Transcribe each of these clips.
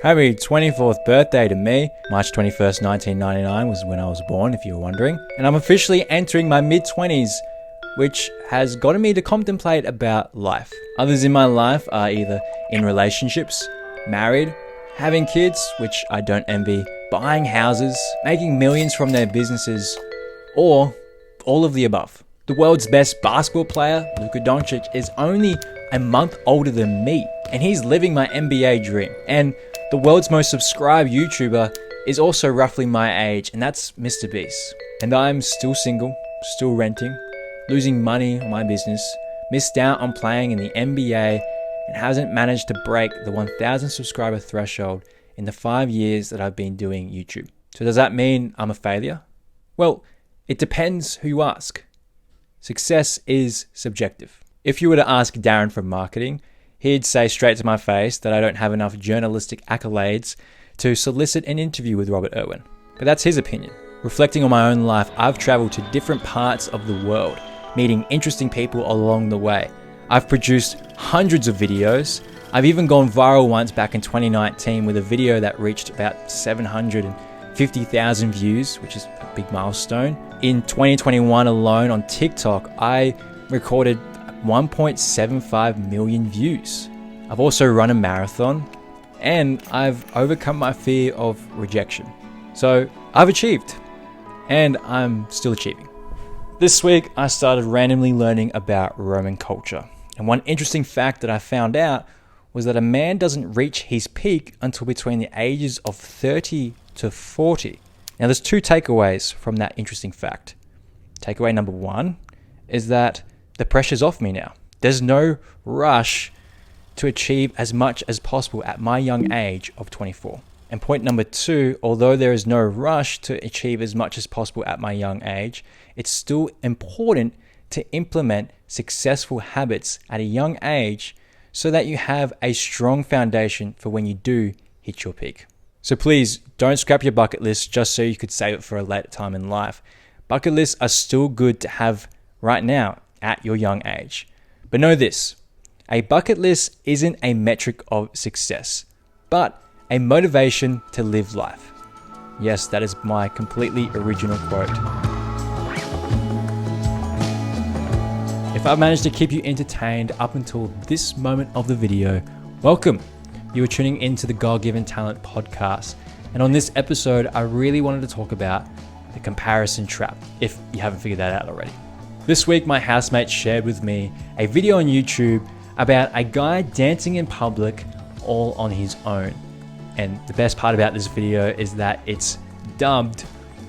Happy 24th birthday to me. March 21st, 1999 was when I was born, if you were wondering. And I'm officially entering my mid-20s, which has gotten me to contemplate about life. Others in my life are either in relationships, married, having kids, which I don't envy, buying houses, making millions from their businesses, or all of the above. The world's best basketball player, Luka Doncic, is only a month older than me, and he's living my NBA dream. And the world's most subscribed YouTuber is also roughly my age, and that's Mr. Beast. And I'm still single, still renting, losing money on my business, missed out on playing in the NBA, and hasn't managed to break the 1,000 subscriber threshold in the 5 years that I've been doing YouTube. So does that mean I'm a failure? Well, it depends who you ask. Success is subjective. If you were to ask Darren from marketing, he'd say straight to my face that I don't have enough journalistic accolades to solicit an interview with Robert Irwin. But that's his opinion. Reflecting on my own life, I've traveled to different parts of the world, meeting interesting people along the way. I've produced hundreds of videos. I've even gone viral once back in 2019 with a video that reached about 750,000 views, which is a big milestone. In 2021 alone on TikTok, I recorded 1.75 million views. I've also run a marathon, and I've overcome my fear of rejection. So I've achieved, and I'm still achieving. This week, I started randomly learning about Roman culture. And one interesting fact that I found out was that a man doesn't reach his peak until between the ages of 30 to 40. Now, there's two takeaways from that interesting fact. Takeaway number one is that the pressure's off me now. There's no rush to achieve as much as possible at my young age of 24. And point number two, although there is no rush to achieve as much as possible at my young age, it's still important to implement successful habits at a young age so that you have a strong foundation for when you do hit your peak. So please don't scrap your bucket list just so you could save it for a later time in life. Bucket lists are still good to have right now at your young age. But know this, a bucket list isn't a metric of success, but a motivation to live life. Yes, that is my completely original quote. If I've managed to keep you entertained up until this moment of the video, welcome. You are tuning into the God-Given Talent podcast. And on this episode, I really wanted to talk about the comparison trap, if you haven't figured that out already. This week, my housemate shared with me a video on YouTube about a guy dancing in public all on his own. And the best part about this video is that it's dubbed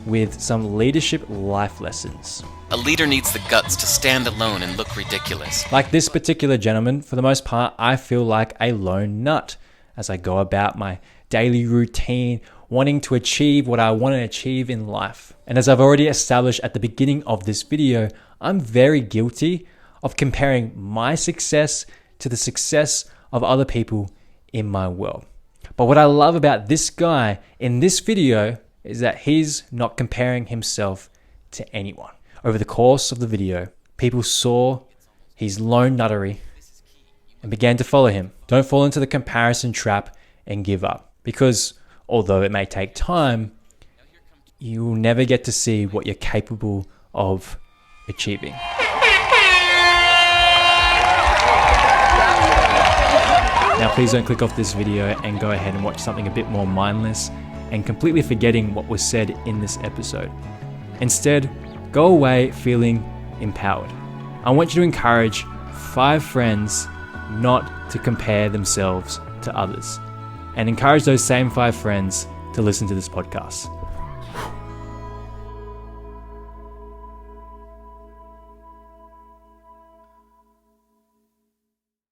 with some leadership life lessons. A leader needs the guts to stand alone and look ridiculous. Like this particular gentleman, for the most part, I feel like a lone nut as I go about my daily routine, wanting to achieve what I want to achieve in life. And as I've already established at the beginning of this video, I'm very guilty of comparing my success to the success of other people in my world. But what I love about this guy in this video is that he's not comparing himself to anyone. Over the course of the video, people saw his lone nuttery and began to follow him. Don't fall into the comparison trap and give up, because although it may take time, you will never get to see what you're capable of achieving. Now, please don't click off this video and go ahead and watch something a bit more mindless and completely forgetting what was said in this episode. Instead, go away feeling empowered. I want you to encourage 5 friends not to compare themselves to others, and encourage those same 5 friends to listen to this podcast.